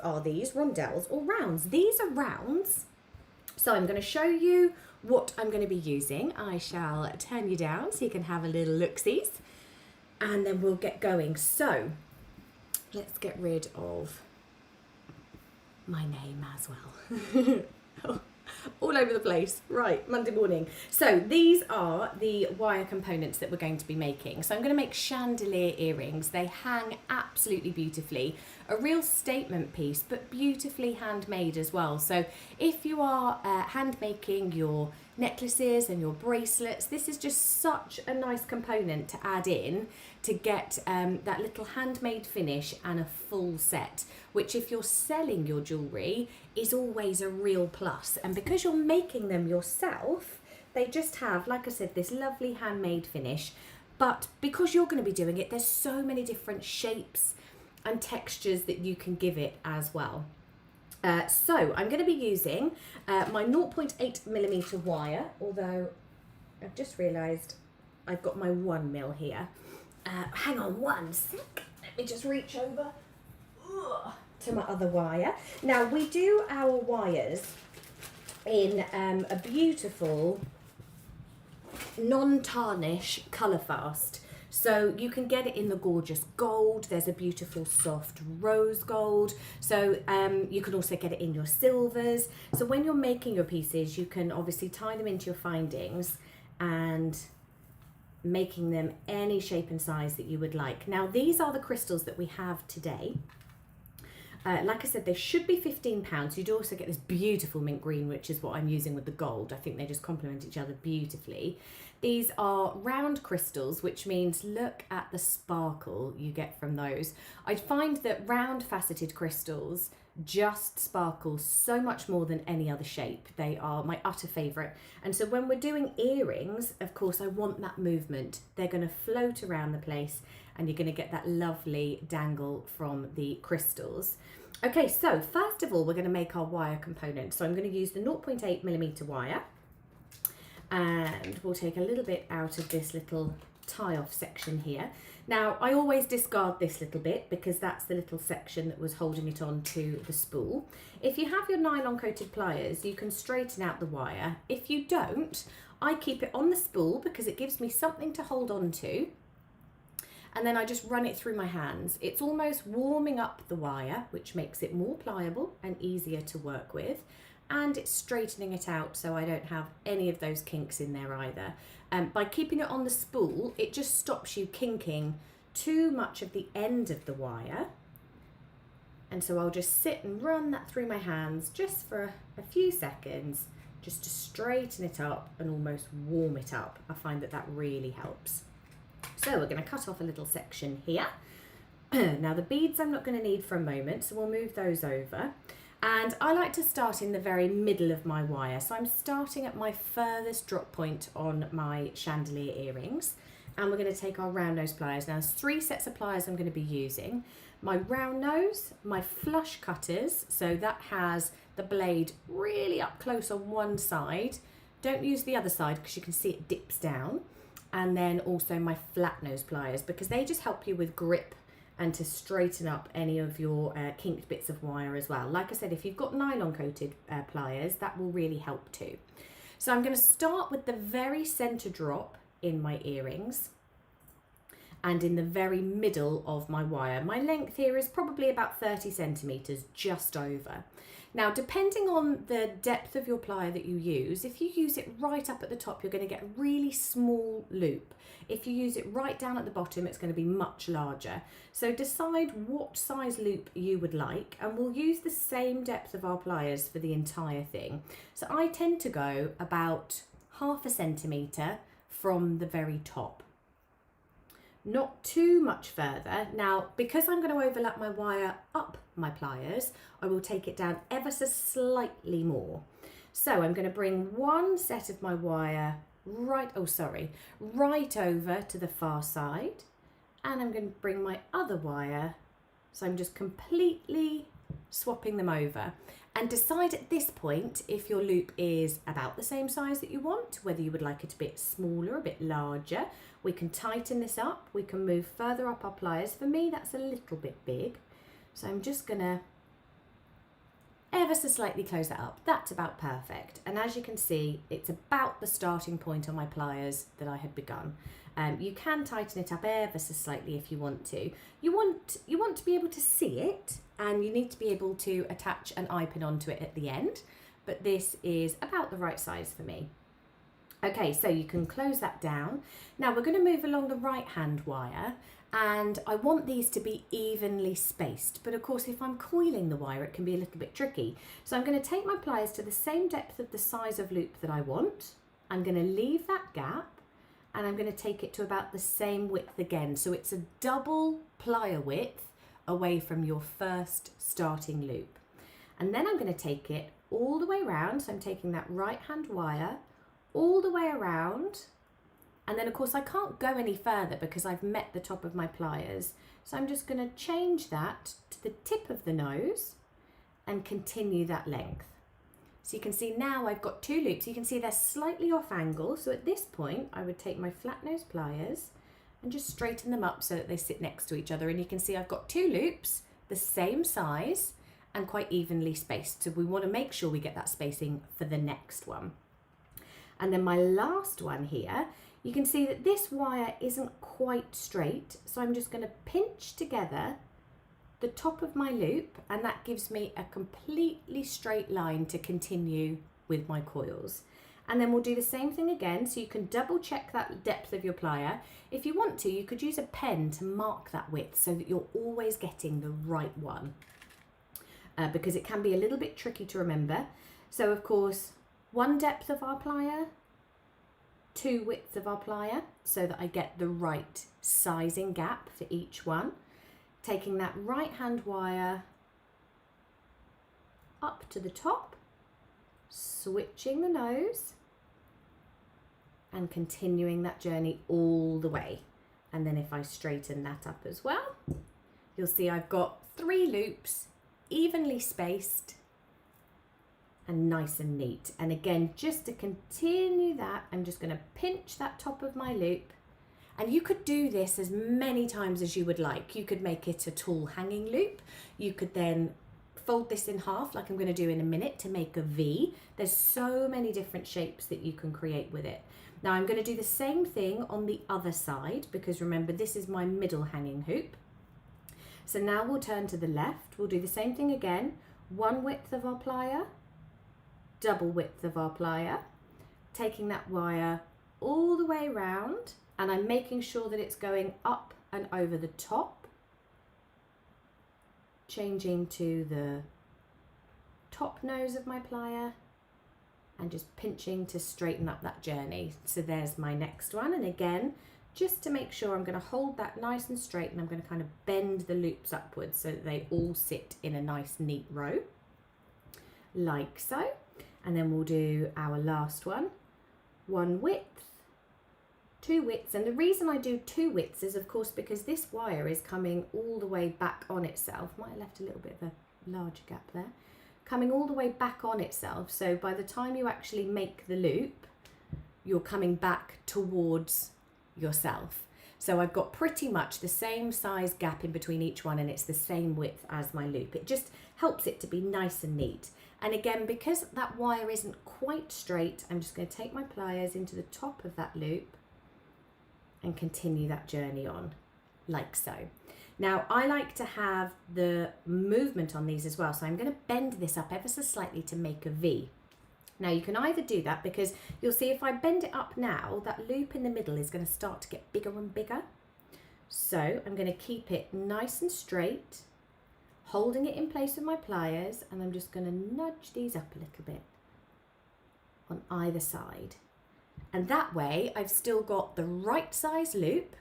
are these rondelles or rounds? These are rounds. So I'm going to show you what I'm going to be using. I shall turn you down so you can have a little look-sees, and then we'll get going. So let's get rid of my name as well. All over the place. Right, Monday morning. So these are the wire components that we're going to be making. So I'm going to make chandelier earrings. They hang absolutely beautifully. A real statement piece, but beautifully handmade as well. So if you are hand making your necklaces and your bracelets, this is just such a nice component to add in to get that little handmade finish and a full set, which if you're selling your jewellery is always a real plus. And because you're making them yourself, they just have, like I said, this lovely handmade finish. But because you're going to be doing it, there's so many different shapes and textures that you can give it as well. So I'm going to be using my 0.8mm wire, although I've just realised I've got my 1mm here. Hang on one sec, let me just reach over to my other wire. Now we do our wires in a beautiful non-tarnish colour fast. So you can get it in the gorgeous gold. There's a beautiful soft rose gold. So you can also get it in your silvers. So when you're making your pieces, you can obviously tie them into your findings and making them any shape and size that you would like. Now these are the crystals that we have today. Like I said, they should be £15. You'd also get this beautiful mint green, which is what I'm using with the gold. I think they just complement each other beautifully. These are round crystals, which means look at the sparkle you get from those. I find that round faceted crystals just sparkle so much more than any other shape. They are my utter favourite. And so when we're doing earrings, of course, I want that movement. They're going to float around the place and you're going to get that lovely dangle from the crystals. Okay, so first of all, we're going to make our wire component. So I'm going to use the 0.8mm wire, and we'll take a little bit out of this little tie-off section here. Now, I always discard this little bit because that's the little section that was holding it on to the spool. If you have your nylon coated pliers, you can straighten out the wire. If you don't, I keep it on the spool because it gives me something to hold on to. And then I just run it through my hands. It's almost warming up the wire, which makes it more pliable and easier to work with. And it's straightening it out so I don't have any of those kinks in there either. By keeping it on the spool, it just stops you kinking too much of the end of the wire. And so I'll just sit and run that through my hands just for a few seconds, just to straighten it up and almost warm it up. I find that that really helps. So we're going to cut off a little section here. Now the beads I'm not going to need for a moment, so we'll move those over. And I like to start in the very middle of my wire. So I'm starting at my furthest drop point on my chandelier earrings. And we're going to take our round nose pliers. Now there's 3 sets of pliers I'm going to be using. My round nose, my flush cutters. So that has the blade really up close on one side. Don't use the other side because you can see it dips down. And then also my flat nose pliers, because they just help you with grip and to straighten up any of your kinked bits of wire as well. Like I said, if you've got nylon coated pliers, that will really help too. So I'm going to start with the very center drop in my earrings and in the very middle of my wire. My length here is probably about 30 centimeters, just over. Now, depending on the depth of your plier that you use, if you use it right up at the top, you're going to get a really small loop. If you use it right down at the bottom, it's going to be much larger. So decide what size loop you would like, and we'll use the same depth of our pliers for the entire thing. So I tend to go about ½ centimetre from the very top. Not too much further. Now, because I'm going to overlap my wire up my pliers, I will take it down ever so slightly more. So I'm going to bring one set of my wire right over to the far side, and I'm going to bring my other wire, so I'm just completely swapping them over. And decide at this point if your loop is about the same size that you want, whether you would like it a bit smaller, a bit larger. We can tighten this up, we can move further up our pliers. For me, that's a little bit big. So I'm just gonna ever so slightly close that up. That's about perfect. And as you can see, it's about the starting point on my pliers that I had begun. You can tighten it up ever so slightly if you want to. You want to be able to see it, and you need to be able to attach an eye pin onto it at the end, but this is about the right size for me. Okay, so you can close that down. Now we're going to move along the right hand wire, and I want these to be evenly spaced, but of course if I'm coiling the wire it can be a little bit tricky. So I'm going to take my pliers to the same depth of the size of loop that I want. I'm going to leave that gap, and I'm going to take it to about the same width again. So it's a double plier width away from your first starting loop. And then I'm going to take it all the way around. So I'm taking that right hand wire all the way around. And then of course I can't go any further because I've met the top of my pliers. So I'm just going to change that to the tip of the nose and continue that length. So you can see now I've got two loops. You can see they're slightly off angle. So at this point, I would take my flat nose pliers and just straighten them up so that they sit next to each other. And you can see I've got two loops, the same size and quite evenly spaced. So we want to make sure we get that spacing for the next one. And then my last one here, you can see that this wire isn't quite straight. So I'm just going to pinch together the top of my loop, and that gives me a completely straight line to continue with my coils. And then we'll do the same thing again, so you can double check that depth of your plier. If you want to, you could use a pen to mark that width so that you're always getting the right one, because it can be a little bit tricky to remember. So of course, one depth of our plier, two widths of our plier, so that I get the right sizing gap for each one. Taking that right hand wire up to the top, switching the nose and continuing that journey all the way. And then if I straighten that up as well, you'll see I've got 3 loops evenly spaced and nice and neat. And again, just to continue that, I'm just going to pinch that top of my loop. And you could do this as many times as you would like. You could make it a tall hanging loop. You could then fold this in half like I'm going to do in a minute to make a V. There's so many different shapes that you can create with it. Now I'm going to do the same thing on the other side, because remember this is my middle hanging hoop. So now we'll turn to the left. We'll do the same thing again. 1 width of our plier, double width of our plier, taking that wire all the way around. And I'm making sure that it's going up and over the top, changing to the top nose of my plier and just pinching to straighten up that journey. So there's my next one. And again, just to make sure, I'm going to hold that nice and straight, and I'm going to kind of bend the loops upwards so that they all sit in a nice neat row, like so. And then we'll do our last one, 1 width, 2 widths. And the reason I do 2 widths is of course because this wire is coming all the way back on itself. Might have left a little bit of a larger gap there. Coming all the way back on itself. So by the time you actually make the loop, you're coming back towards yourself. So I've got pretty much the same size gap in between each one, and it's the same width as my loop. It just helps it to be nice and neat. And again, because that wire isn't quite straight, I'm just going to take my pliers into the top of that loop and continue that journey on, like so. Now, I like to have the movement on these as well, so I'm going to bend this up ever so slightly to make a V. Now, you can either do that, because you'll see if I bend it up now, that loop in the middle is going to start to get bigger and bigger. So I'm going to keep it nice and straight, holding it in place with my pliers, and I'm just going to nudge these up a little bit on either side. And that way I've still got the right size loop,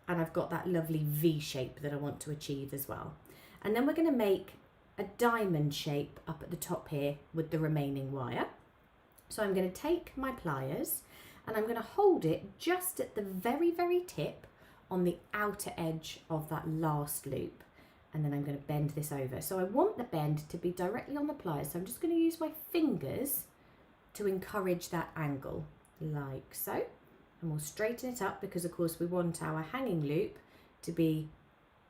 and I've got that lovely V shape that I want to achieve as well. And then we're going to make a diamond shape up at the top here with the remaining wire. So I'm going to take my pliers and I'm going to hold it just at the very, very tip on the outer edge of that last loop. And then I'm going to bend this over. So I want the bend to be directly on the pliers. So I'm just going to use my fingers to encourage that angle, like so. And we'll straighten it up, because of course we want our hanging loop to be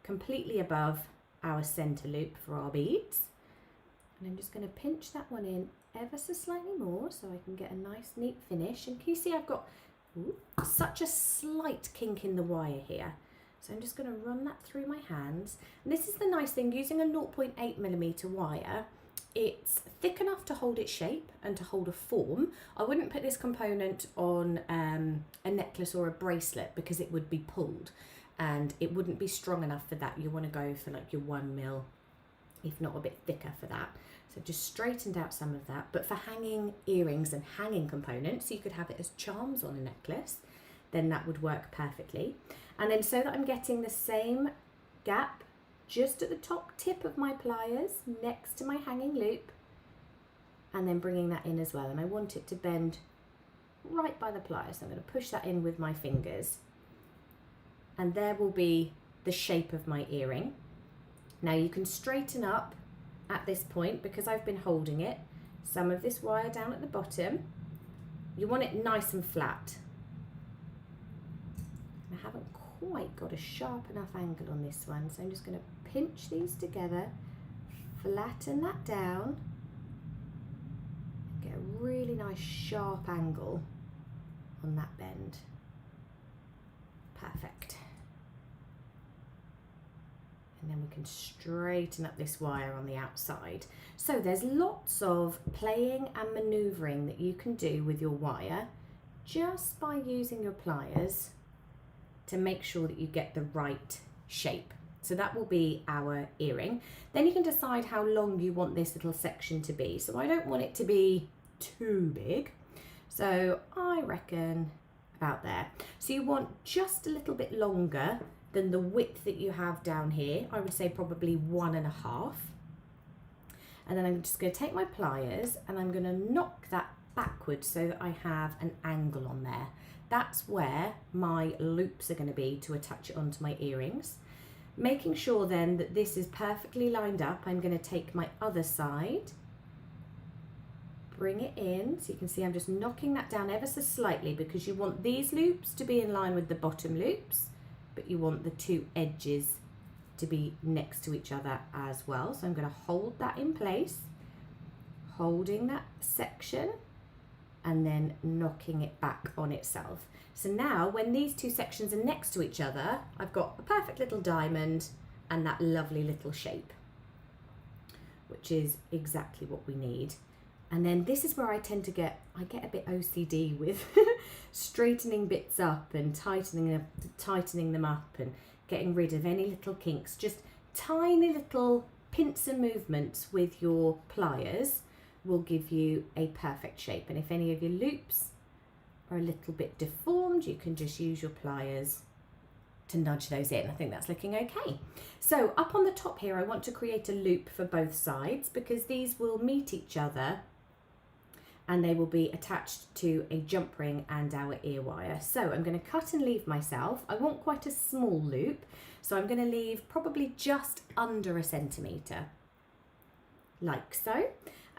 completely above our center loop for our beads. And I'm just going to pinch that one in ever so slightly more so I can get a nice neat finish. And can you see I've got such a slight kink in the wire here. So I'm just going to run that through my hands. And this is the nice thing, using a 0.8mm wire, it's thick enough to hold its shape and to hold a form. I wouldn't put this component on a necklace or a bracelet because it would be pulled and it wouldn't be strong enough for that. You want to go for like your 1mm, if not a bit thicker for that. So just straightened out some of that. But for hanging earrings and hanging components, you could have it as charms on a necklace, then that would work perfectly. And then so that I'm getting the same gap just at the top tip of my pliers next to my hanging loop, and then bringing that in as well. And I want it to bend right by the pliers. So I'm going to push that in with my fingers. And there will be the shape of my earring. Now you can straighten up at this point, because I've been holding it, some of this wire down at the bottom. You want it nice and flat. I haven't quite got a sharp enough angle on this one, so I'm just going to pinch these together, flatten that down, get a really nice sharp angle on that bend. Perfect. And then we can straighten up this wire on the outside. So there's lots of playing and manoeuvring that you can do with your wire just by using your pliers to make sure that you get the right shape. So that will be our earring. Then you can decide how long you want this little section to be. So I don't want it to be too big. So I reckon about there. So you want just a little bit longer than the width that you have down here. I would say probably 1.5. And then I'm just going to take my pliers and I'm going to knock that backwards so that I have an angle on there. That's where my loops are going to be to attach it onto my earrings. Making sure then that this is perfectly lined up, I'm going to take my other side, bring it in, so you can see I'm just knocking that down ever so slightly, because you want these loops to be in line with the bottom loops, but you want the two edges to be next to each other as well. So I'm going to hold that in place, holding that section, and then knocking it back on itself. So now when these two sections are next to each other, I've got a perfect little diamond and that lovely little shape, which is exactly what we need. And then this is where I tend to get a bit OCD with straightening bits up and tightening them up and getting rid of any little kinks. Just tiny little pincer movements with your pliers will give you a perfect shape. And if any of your loops are a little bit deformed, you can just use your pliers to nudge those in. I think that's looking okay. So up on the top here, I want to create a loop for both sides, because these will meet each other and they will be attached to a jump ring and our ear wire. So I'm going to cut and leave myself. I want quite a small loop, so I'm going to leave probably just under 1 centimetre, like so.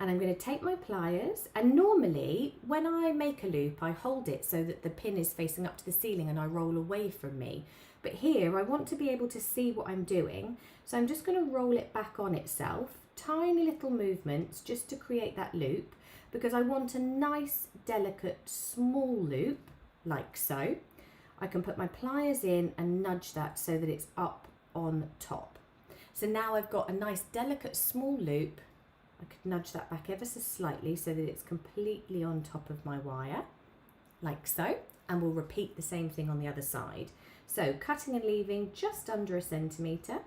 And I'm going to take my pliers, and normally when I make a loop I hold it so that the pin is facing up to the ceiling and I roll away from me. But here I want to be able to see what I'm doing, so I'm just going to roll it back on itself, tiny little movements just to create that loop, because I want a nice delicate small loop like so. I can put my pliers in and nudge that so that it's up on top. So now I've got a nice delicate small loop. I could nudge that back ever so slightly so that it's completely on top of my wire, like so, and we'll repeat the same thing on the other side. So cutting and leaving just under 1 centimetre.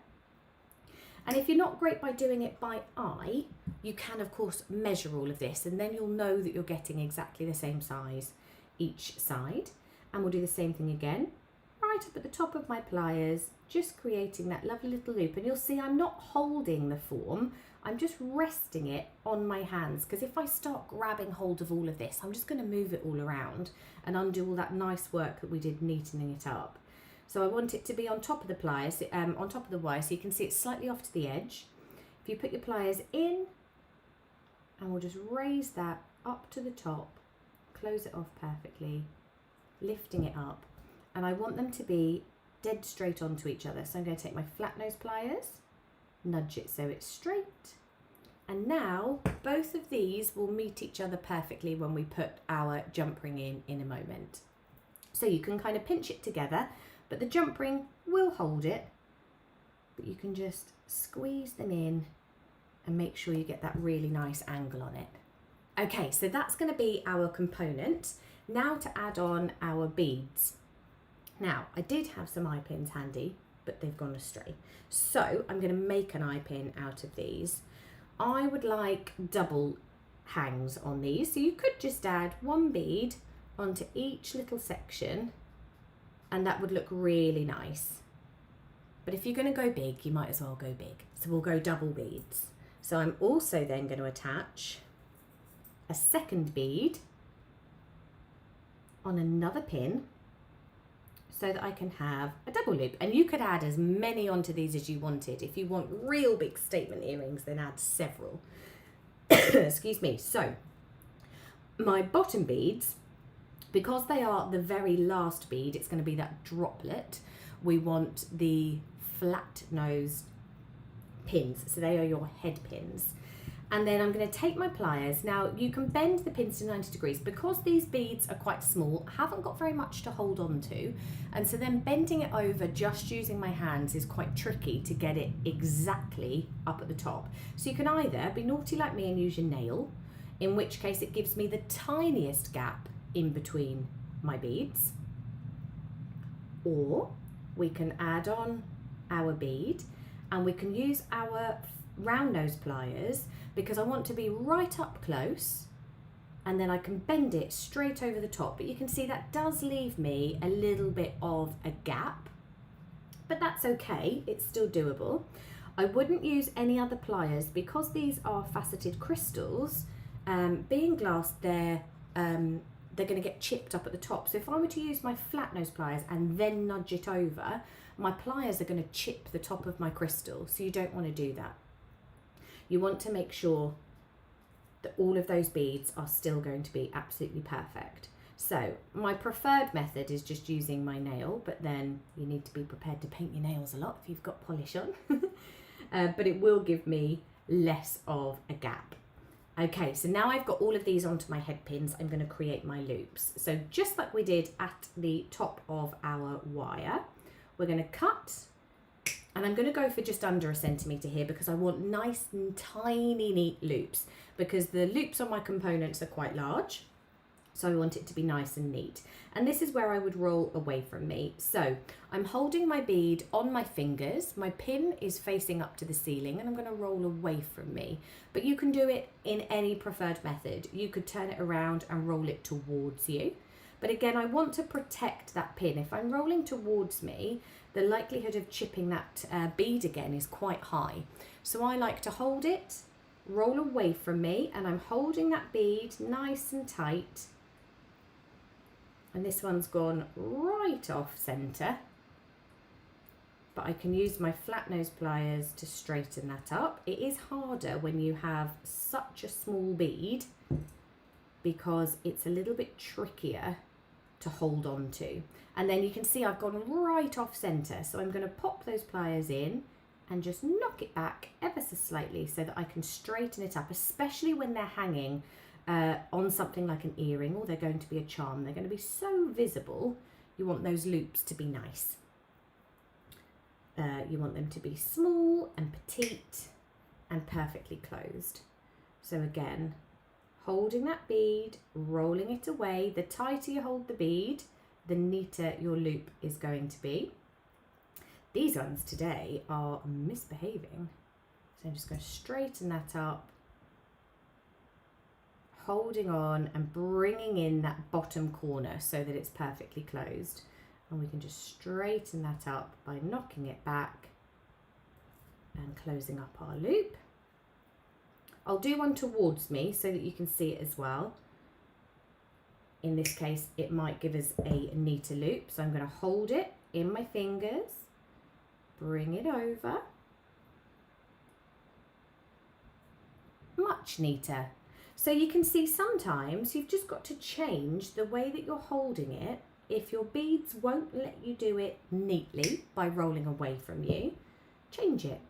And if you're not great by doing it by eye, you can of course measure all of this, and then you'll know that you're getting exactly the same size each side. And we'll do the same thing again, right up at the top of my pliers, just creating that lovely little loop. And you'll see I'm not holding the form, I'm just resting it on my hands, because if I start grabbing hold of all of this, I'm just going to move it all around and undo all that nice work that we did neatening it up. So I want it to be on top of the pliers, on top of the wire, so you can see it's slightly off to the edge. If you put your pliers in, and we'll just raise that up to the top, close it off perfectly, lifting it up, and I want them to be dead straight onto each other. So I'm going to take my flat nose pliers, nudge it so it's straight, And now both of these will meet each other perfectly when we put our jump ring in a moment. So you can kind of pinch it together, but the jump ring will hold it, but you can just squeeze them in and make sure you get that really nice angle on it. Okay, so that's going to be our component. Now to add on our beads. Now, I did have some eye pins handy, but they've gone astray. So I'm going to make an eye pin out of these. I would like double hangs on these, so you could just add one bead onto each little section and that would look really nice. But if you're going to go big, you might as well go big. So we'll go double beads. So I'm also then going to attach a second bead on another pin so that I can have a double loop. And you could add as many onto these as you wanted. If you want real big statement earrings, then add several. Excuse me. So my bottom beads, because they are the very last bead, it's going to be that droplet. We want the flat nosed pins. So they are your head pins. And then I'm going to take my pliers. Now you can bend the pins to 90 degrees. Because these beads are quite small, I haven't got very much to hold on to. And so then bending it over just using my hands is quite tricky to get it exactly up at the top. So you can either be naughty like me and use your nail, in which case it gives me the tiniest gap in between my beads. Or we can add on our bead and we can use our round nose pliers, because I want to be right up close and then I can bend it straight over the top. But you can see that does leave me a little bit of a gap, but that's okay, it's still doable. I wouldn't use any other pliers because these are faceted crystals. Being glass, they're going to get chipped up at the top. So if I were to use my flat nose pliers and then nudge it over, my pliers are going to chip the top of my crystal. So you don't want to do that. You want to make sure that all of those beads are still going to be absolutely perfect. So my preferred method is just using my nail, but then you need to be prepared to paint your nails a lot if you've got polish on. But it will give me less of a gap. Okay, so now I've got all of these onto my head pins, I'm going to create my loops. So just like we did at the top of our wire, we're going to cut. And I'm going to go for just under a centimetre here because I want nice and tiny neat loops, because the loops on my components are quite large. So I want it to be nice and neat. And this is where I would roll away from me. So I'm holding my bead on my fingers. My pin is facing up to the ceiling and I'm going to roll away from me. But you can do it in any preferred method. You could turn it around and roll it towards you. But again, I want to protect that pin. If I'm rolling towards me, the likelihood of chipping that bead again is quite high. So I like to hold it, roll away from me, and I'm holding that bead nice and tight. And this one's gone right off centre. But I can use my flat nose pliers to straighten that up. It is harder when you have such a small bead because it's a little bit trickier to hold on to. And then you can see I've gone right off centre. So I'm going to pop those pliers in and just knock it back ever so slightly so that I can straighten it up, especially when they're hanging on something like an earring or they're going to be a charm. They're going to be so visible. You want those loops to be nice. You want them to be small and petite and perfectly closed. So again, holding that bead, rolling it away. The tighter you hold the bead, the neater your loop is going to be. These ones today are misbehaving. So I'm just going to straighten that up, holding on and bringing in that bottom corner so that it's perfectly closed. And we can just straighten that up by knocking it back and closing up our loop. I'll do one towards me so that you can see it as well. In this case, it might give us a neater loop. So I'm going to hold it in my fingers, bring it over. Much neater. So you can see sometimes you've just got to change the way that you're holding it. If your beads won't let you do it neatly by rolling away from you, change it.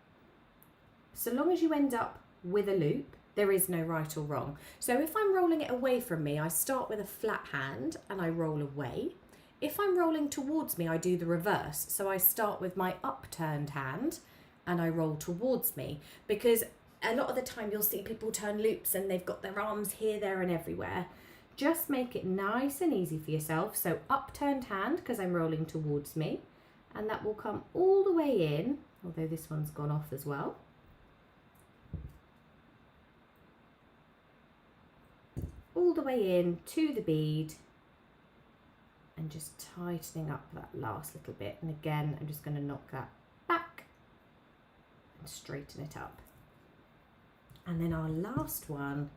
So long as you end up with a loop, There is no right or wrong. So if I'm rolling it away from me, I start with a flat hand and I roll away. If I'm rolling towards me, I do the reverse. So I start with my upturned hand and I roll towards me, because a lot of the time you'll see people turn loops and they've got their arms here, there and everywhere. Just make it nice and easy for yourself. So upturned hand, because I'm rolling towards me, and that will come all the way in, although this one's gone off as well. All the way in to the bead and just tightening up that last little bit. And again, I'm just going to knock that back and straighten it up. And then our last one,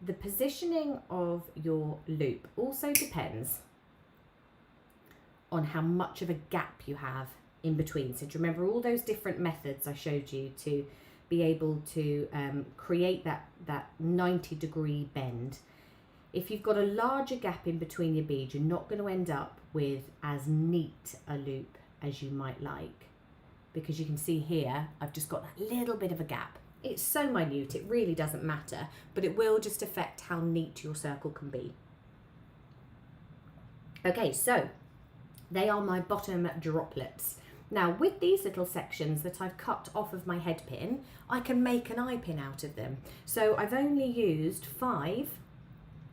the positioning of your loop also depends on how much of a gap you have in between. So do you remember all those different methods I showed you to be able to create that 90-degree bend? If you've got a larger gap in between your beads, you're not going to end up with as neat a loop as you might like, because you can see here I've just got that little bit of a gap. It's so minute, it really doesn't matter, but it will just affect how neat your circle can be. Okay, so they are my bottom droplets. Now with these little sections that I've cut off of my head pin, I can make an eye pin out of them. So I've only used 5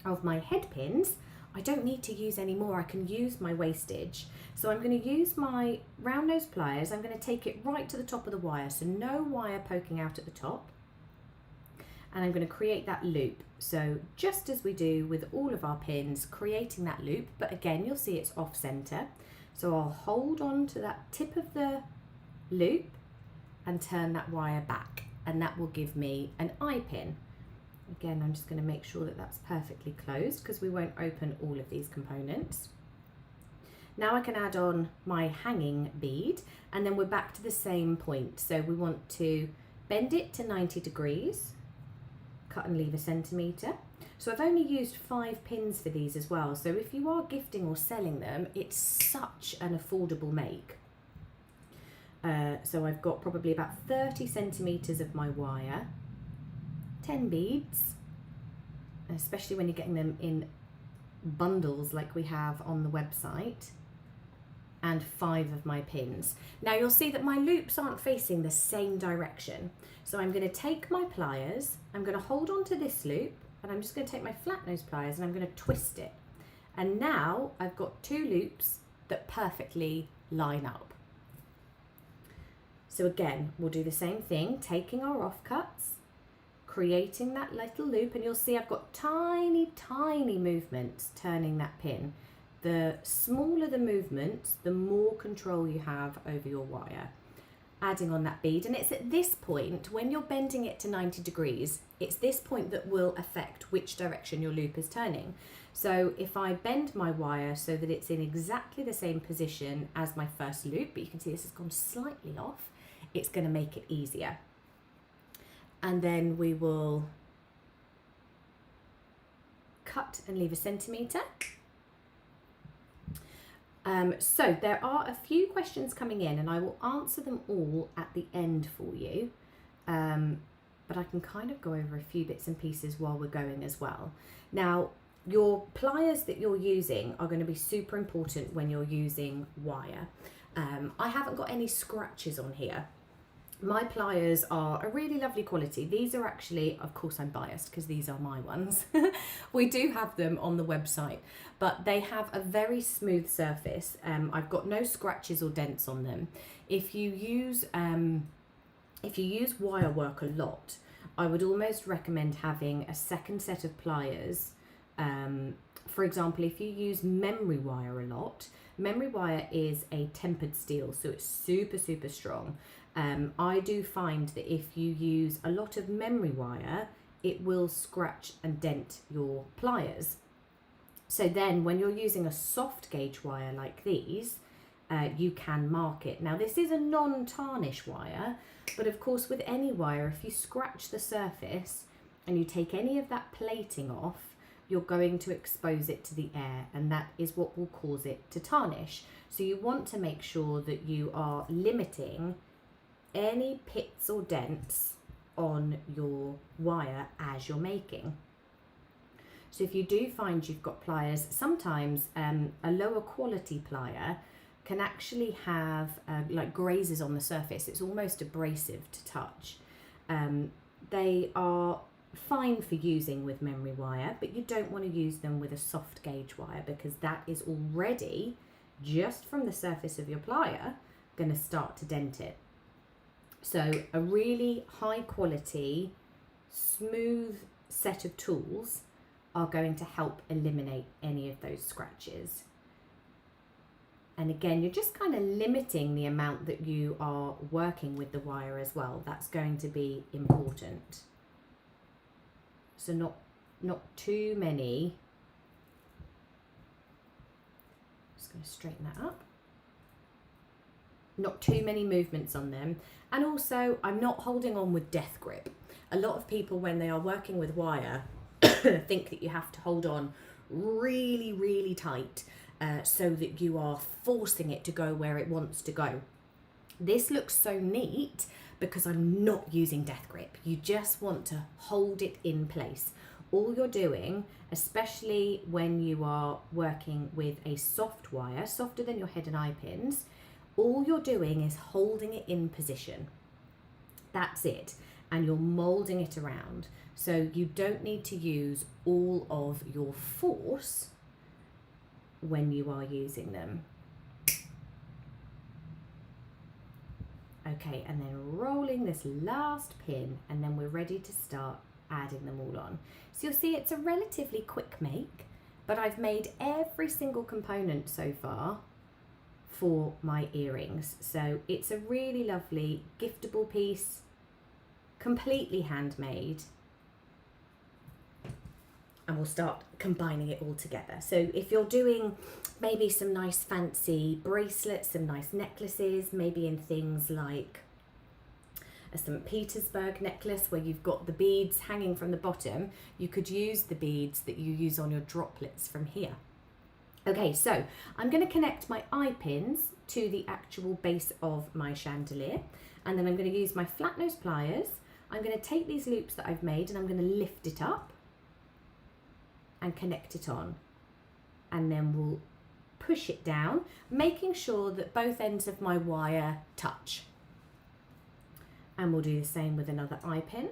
of my head pins. I don't need to use any more, I can use my wastage. So I'm going to use my round nose pliers, I'm going to take it right to the top of the wire, so no wire poking out at the top. And I'm going to create that loop. So just as we do with all of our pins, creating that loop, but again, you'll see it's off center. So I'll hold on to that tip of the loop and turn that wire back, and that will give me an eye pin. Again, I'm just going to make sure that that's perfectly closed because we won't open all of these components. Now I can add on my hanging bead, and then we're back to the same point. So we want to bend it to 90 degrees, cut and leave a centimetre. So I've only used 5 pins for these as well. So if you are gifting or selling them, it's such an affordable make. So I've got probably about 30 centimetres of my wire, 10 beads, especially when you're getting them in bundles like we have on the website, and 5 of my pins. Now you'll see that my loops aren't facing the same direction. So I'm going to take my pliers, I'm going to hold on to this loop, and I'm just going to take my flat nose pliers and I'm going to twist it. And now I've got 2 loops that perfectly line up. So again, we'll do the same thing, taking our offcuts, creating that little loop, and you'll see I've got tiny, tiny movements turning that pin. The smaller the movements, the more control you have over your wire. Adding on that bead, and it's at this point, when you're bending it to 90 degrees, it's this point that will affect which direction your loop is turning. So if I bend my wire so that it's in exactly the same position as my first loop, but you can see this has gone slightly off, it's going to make it easier. And then we will cut and leave a centimetre. So there are a few questions coming in, and I will answer them all at the end for you. But I can kind of go over a few bits and pieces while we're going as well. Now, your pliers that you're using are going to be super important when you're using wire. I haven't got any scratches on here. My pliers are a really lovely quality. These are actually, of course I'm biased because these are my ones. We do have them on the website, but they have a very smooth surface. I've got no scratches or dents on them. If you use wire work a lot, I would almost recommend having a second set of pliers. For example, if you use memory wire a lot, memory wire is a tempered steel, so it's super, super strong. I do find that if you use a lot of memory wire, it will scratch and dent your pliers. So then when you're using a soft gauge wire like these, you can mark it. Now this is a non-tarnish wire, but of course with any wire, if you scratch the surface and you take any of that plating off, you're going to expose it to the air, and that is what will cause it to tarnish. So you want to make sure that you are limiting any pits or dents on your wire as you're making. So if you do find you've got pliers, sometimes a lower quality plier can actually have like grazes on the surface. It's almost abrasive to touch. They are fine for using with memory wire, but you don't want to use them with a soft gauge wire, because that is already, just from the surface of your plier, going to start to dent it. So a really high quality, smooth set of tools are going to help eliminate any of those scratches. And again, you're just kind of limiting the amount that you are working with the wire as well. That's going to be important. So not too many. Just going to straighten that up. Not too many movements on them. And also, I'm not holding on with death grip. A lot of people, when they are working with wire, think that you have to hold on really, really tight so that you are forcing it to go where it wants to go. This looks so neat because I'm not using death grip. You just want to hold it in place. All you're doing, especially when you are working with a soft wire, softer than your head and eye pins, all you're doing is holding it in position. That's it. And you're molding it around. So you don't need to use all of your force when you are using them. Okay, and then rolling this last pin, and then we're ready to start adding them all on. So you'll see it's a relatively quick make, but I've made every single component so far for my earrings. So it's a really lovely giftable piece, completely handmade. And we'll start combining it all together. So if you're doing maybe some nice fancy bracelets, some nice necklaces, maybe in things like a St. Petersburg necklace where you've got the beads hanging from the bottom, you could use the beads that you use on your droplets from here. Okay, so I'm going to connect my eye pins to the actual base of my chandelier, and then I'm going to use my flat nose pliers. I'm going to take these loops that I've made and I'm going to lift it up and connect it on, and then we'll push it down, making sure that both ends of my wire touch. And we'll do the same with another eye pin.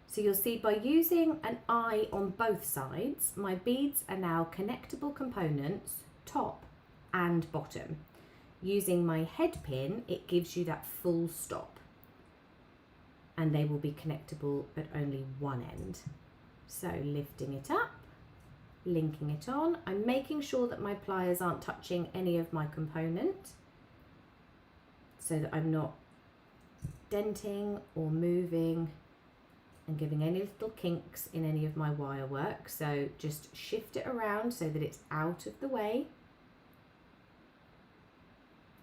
So you'll see by using an eye on both sides, my beads are now connectable components, top and bottom. Using my head pin, it gives you that full stop, and they will be connectable at only one end. So lifting it up, linking it on. I'm making sure that my pliers aren't touching any of my component so that I'm not denting or moving and giving any little kinks in any of my wire work. So just shift it around so that it's out of the way.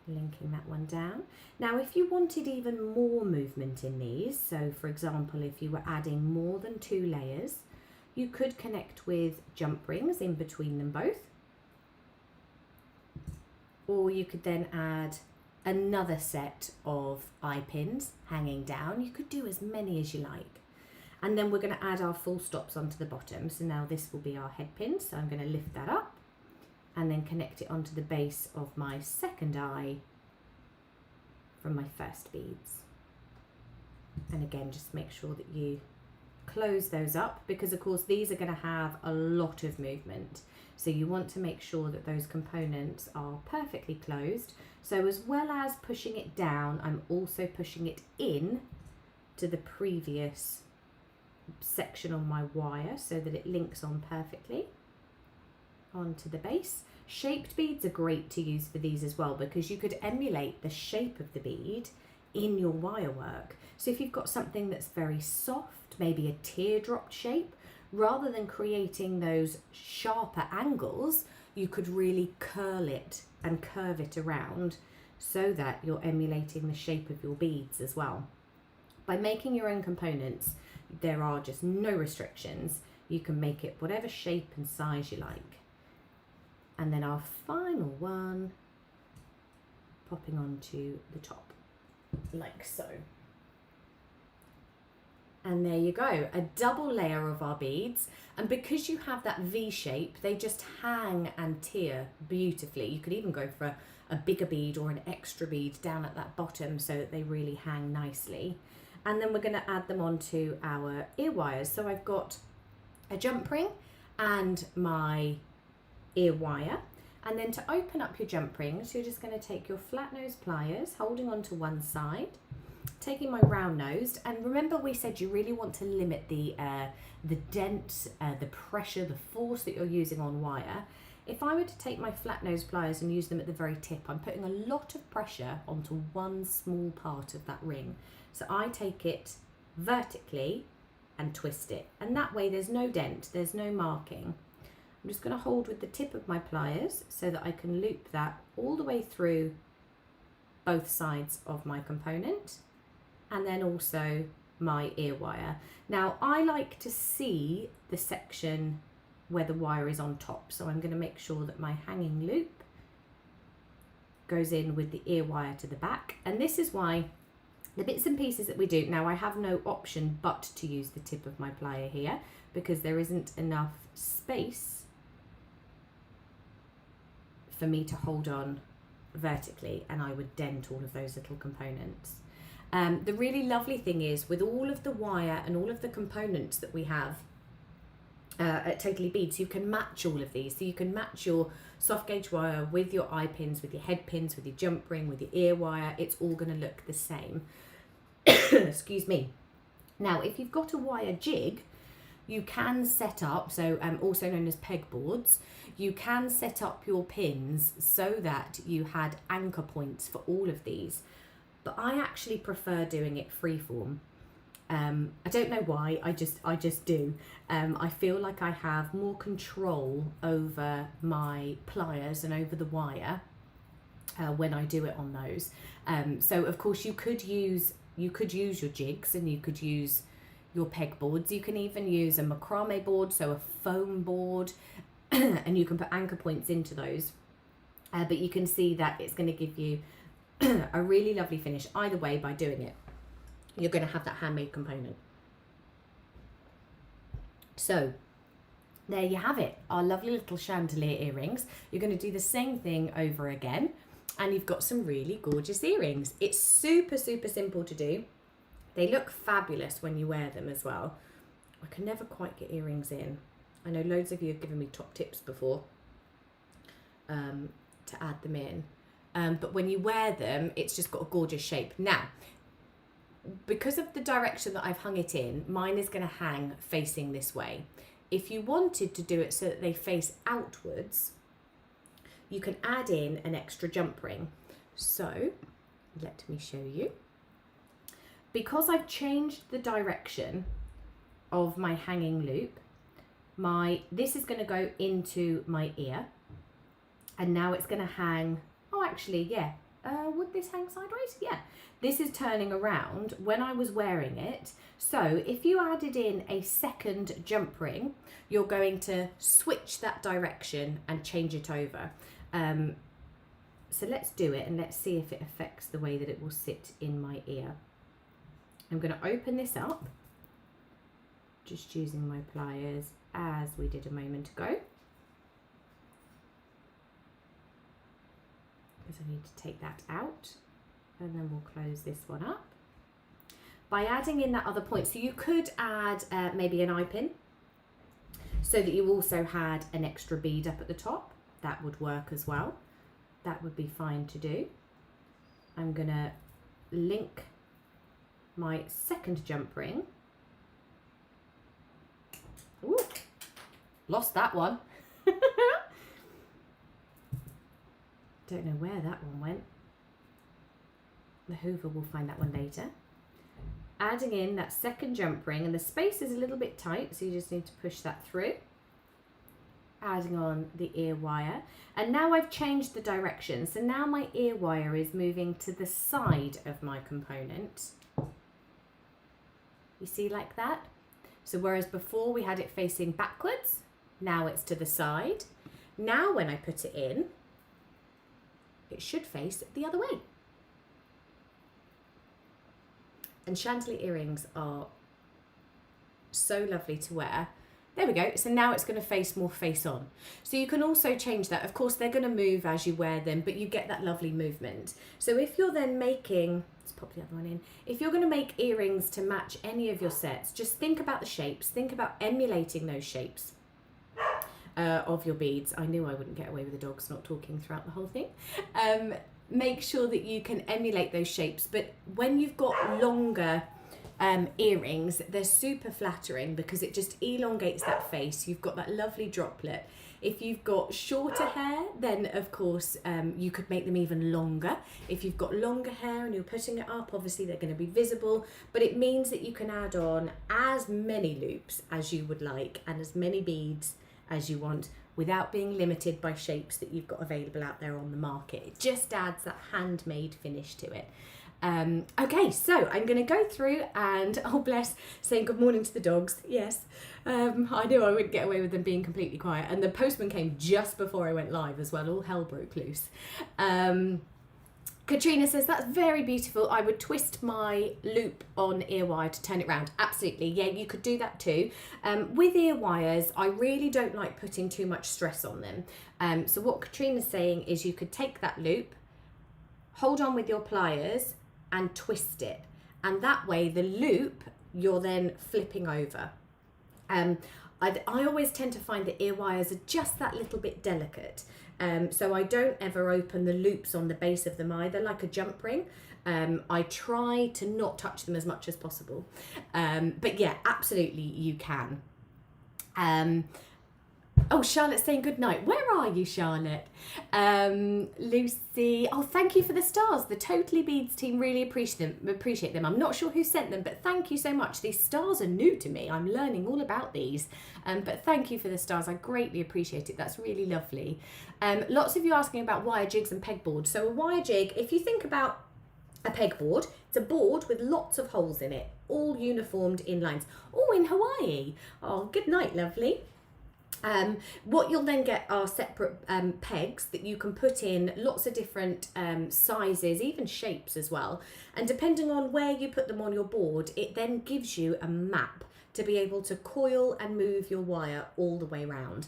Linking that one down. Now if you wanted even more movement in these, so for example if you were adding more than 2 layers, you could connect with jump rings in between them both, or you could then add another set of eye pins hanging down. You could do as many as you like. And then we're going to add our full stops onto the bottom. So now this will be our head pin. So I'm going to lift that up and then connect it onto the base of my second eye from my first beads. And again, just make sure that you close those up, because of course these are going to have a lot of movement. So you want to make sure that those components are perfectly closed. So as well as pushing it down, I'm also pushing it in to the previous section on my wire so that it links on perfectly onto the base. Shaped beads are great to use for these as well, because you could emulate the shape of the bead in your wire work. So if you've got something that's very soft, maybe a teardrop shape, rather than creating those sharper angles, you could really curl it and curve it around so that you're emulating the shape of your beads as well. By making your own components, there are just no restrictions. You can make it whatever shape and size you like. And then our final one, popping onto the top. like so. And there you go, a double layer of our beads. And because you have that V shape, they just hang and tear beautifully. You could even go for a bigger bead or an extra bead down at that bottom so that they really hang nicely. And then we're going to add them onto our ear wires. So I've got a jump ring and my ear wire. And then to open up your jump rings, you're just going to take your flat nose pliers, holding onto one side, taking my round nosed, and remember we said you really want to limit the dent, the pressure, the force that you're using on wire. If I were to take my flat nose pliers and use them at the very tip, I'm putting a lot of pressure onto one small part of that ring. So I take it vertically and twist it, and that way there's no dent, there's no marking. I'm just going to hold with the tip of my pliers so that I can loop that all the way through both sides of my component, and then also my ear wire. Now I like to see the section where the wire is on top, so I'm going to make sure that my hanging loop goes in with the ear wire to the back. And this is why the bits and pieces that we do, now I have no option but to use the tip of my plier here because there isn't enough space for me to hold on vertically, and I would dent all of those little components. The really lovely thing is with all of the wire and all of the components that we have at Totally Beads, you can match all of these. So you can match your soft gauge wire with your eye pins, with your head pins, with your jump ring, with your ear wire. It's all going to look the same. Excuse me. Now, if you've got a wire jig, you can set up, so also known as pegboards, you can set up your pins so that you had anchor points for all of these. But I actually prefer doing it freeform. I don't know why, I just do. I feel like I have more control over my pliers and over the wire when I do it on those. So of course you could use your jigs and you could use your pegboards. You can even use a macrame board, so a foam board, and you can put anchor points into those. But you can see that it's going to give you a really lovely finish either way. By doing it, you're going to have that handmade component. So there you have it, our lovely little chandelier earrings. You're going to do the same thing over again, and you've got some really gorgeous earrings. It's super simple to do. They look fabulous when you wear them as well. I can never quite get earrings in. I know loads of you have given me top tips before to add them in. But when you wear them, it's just got a gorgeous shape. Now, because of the direction that I've hung it in, mine is going to hang facing this way. If you wanted to do it so that they face outwards, you can add in an extra jump ring. So let me show you. Because I've changed the direction of my hanging loop, this is going to go into my ear, and now it's going to hang. Oh, actually, yeah. Would this hang sideways? Yeah. This is turning around when I was wearing it. So if you added in a second jump ring, you're going to switch that direction and change it over. So let's do it and let's see if it affects the way that it will sit in my ear. I'm going to open this up, just using my pliers as we did a moment ago. Because I need to take that out, and then we'll close this one up by adding in that other point. So you could add maybe an eye pin so that you also had an extra bead up at the top. That would work as well. That would be fine to do. I'm going to link my second jump ring. Ooh, lost that one. Don't know where that one went. The Hoover will find that one later. Adding in that second jump ring, and the space is a little bit tight, so you just need to push that through. Adding on the ear wire, and now I've changed the direction, so now my ear wire is moving to the side of my component. You see, like that? So whereas before we had it facing backwards, now it's to the side. Now when I put it in, it should face the other way. And chandelier earrings are so lovely to wear. There we go. So now it's going to face more face on. So you can also change that. Of course, they're going to move as you wear them, but you get that lovely movement. So if you're then making, let's pop the other one in. If you're going to make earrings to match any of your sets, just think about the shapes. Think about emulating those shapes of your beads. I knew I wouldn't get away with the dogs not talking throughout the whole thing. Make sure that you can emulate those shapes. But when you've got longer earrings, they're super flattering because it just elongates that face. You've got that lovely droplet. If you've got shorter hair, then of course you could make them even longer. If you've got longer hair and you're putting it up, obviously they're going to be visible, but it means that you can add on as many loops as you would like and as many beads as you want without being limited by shapes that you've got available out there on the market. It just adds that handmade finish to it. Okay, so I'm going to go through and, oh bless, saying good morning to the dogs. Yes, I knew I wouldn't get away with them being completely quiet. And the postman came just before I went live as well. All hell broke loose. Katrina says, that's very beautiful. I would twist my loop on ear wire to turn it round. Absolutely. Yeah, you could do that too. With ear wires, I really don't like putting too much stress on them. So what Katrina's saying is you could take that loop, hold on with your pliers and twist it. And that way the loop, you're then flipping over. I always tend to find that ear wires are just that little bit delicate. So I don't ever open the loops on the base of them either, like a jump ring. I try to not touch them as much as possible. But yeah, absolutely you can. Oh, Charlotte's saying good night. Where are you, Charlotte? Lucy, oh, thank you for the stars. The Totally Beads team really appreciate them. I'm not sure who sent them, but thank you so much. These stars are new to me. I'm learning all about these. But thank you for the stars. I greatly appreciate it. That's really lovely. Lots of you asking about wire jigs and pegboards. So a wire jig, if you think about a pegboard, it's a board with lots of holes in it, all uniformed in lines. Oh, in Hawaii. Oh, good night, lovely. What you'll then get are separate pegs that you can put in lots of different sizes, even shapes as well. And depending on where you put them on your board, it then gives you a map to be able to coil and move your wire all the way around.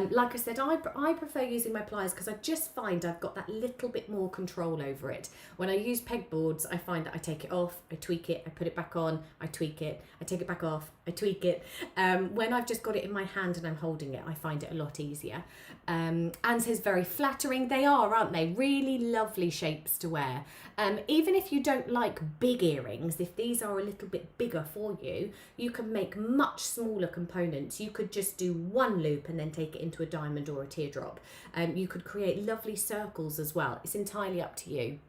Like I said, I prefer using my pliers because I just find I've got that little bit more control over it. When I use pegboards, I find that I take it off, I tweak it, I put it back on, I tweak it, I take it back off, I tweak it. When I've just got it in my hand and I'm holding it, I find it a lot easier. Anne says very flattering. They are, aren't they? Really lovely shapes to wear. Even if you don't like big earrings, if these are a little bit bigger for you, you can make much smaller components. You could just do one loop and then take it into a diamond or a teardrop. You could create lovely circles as well. It's entirely up to you.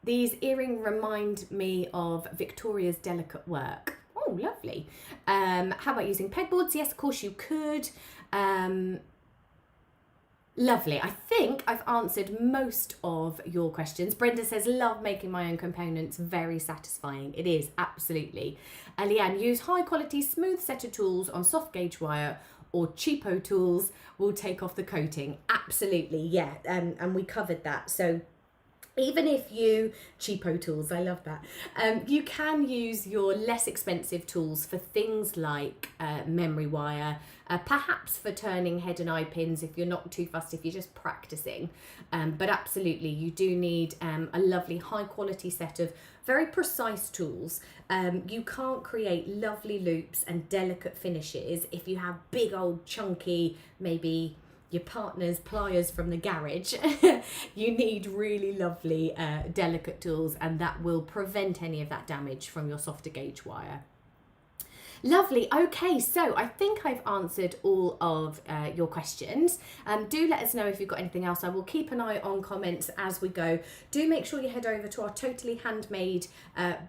These earrings remind me of Victoria's delicate work. Oh, lovely. How about using pegboards? Yes, of course you could. Lovely. I think I've answered most of your questions. Brenda says, love making my own components. Very satisfying. It is, absolutely. Leanne, use high quality smooth setter tools on soft gauge wire or cheapo tools will take off the coating. Absolutely, yeah. And we covered that. So even if you, cheapo tools, I love that. You can use your less expensive tools for things like memory wire, perhaps for turning head and eye pins if you're not too fussed, if you're just practicing. But absolutely, you do need a lovely high quality set of very precise tools. You can't create lovely loops and delicate finishes if you have big old chunky, maybe your partner's pliers from the garage. You need really lovely delicate tools, and that will prevent any of that damage from your softer gauge wire. Lovely. Okay, so I think I've answered all of your questions. Do let us know if you've got anything else. I will keep an eye on comments as we go. Do make sure you head over to our Totally Handmade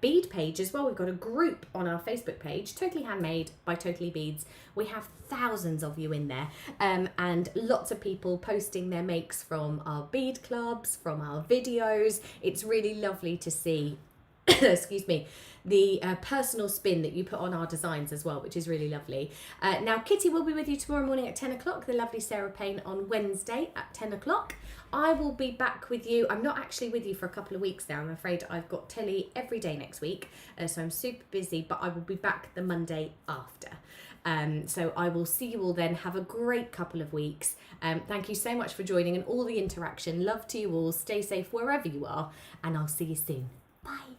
bead page as well. We've got a group on our Facebook page, Totally Handmade by Totally Beads. We have thousands of you in there, and lots of people posting their makes from our bead clubs, from our videos. It's really lovely to see excuse me, the personal spin that you put on our designs as well, which is really lovely. Now, Kitty will be with you tomorrow morning at 10 o'clock, the lovely Sarah Payne on Wednesday at 10 o'clock. I will be back with you. I'm not actually with you for a couple of weeks now. I'm afraid I've got telly every day next week, so I'm super busy, but I will be back the Monday after. So I will see you all then. Have a great couple of weeks. Thank you so much for joining and all the interaction. Love to you all. Stay safe wherever you are, and I'll see you soon. Bye.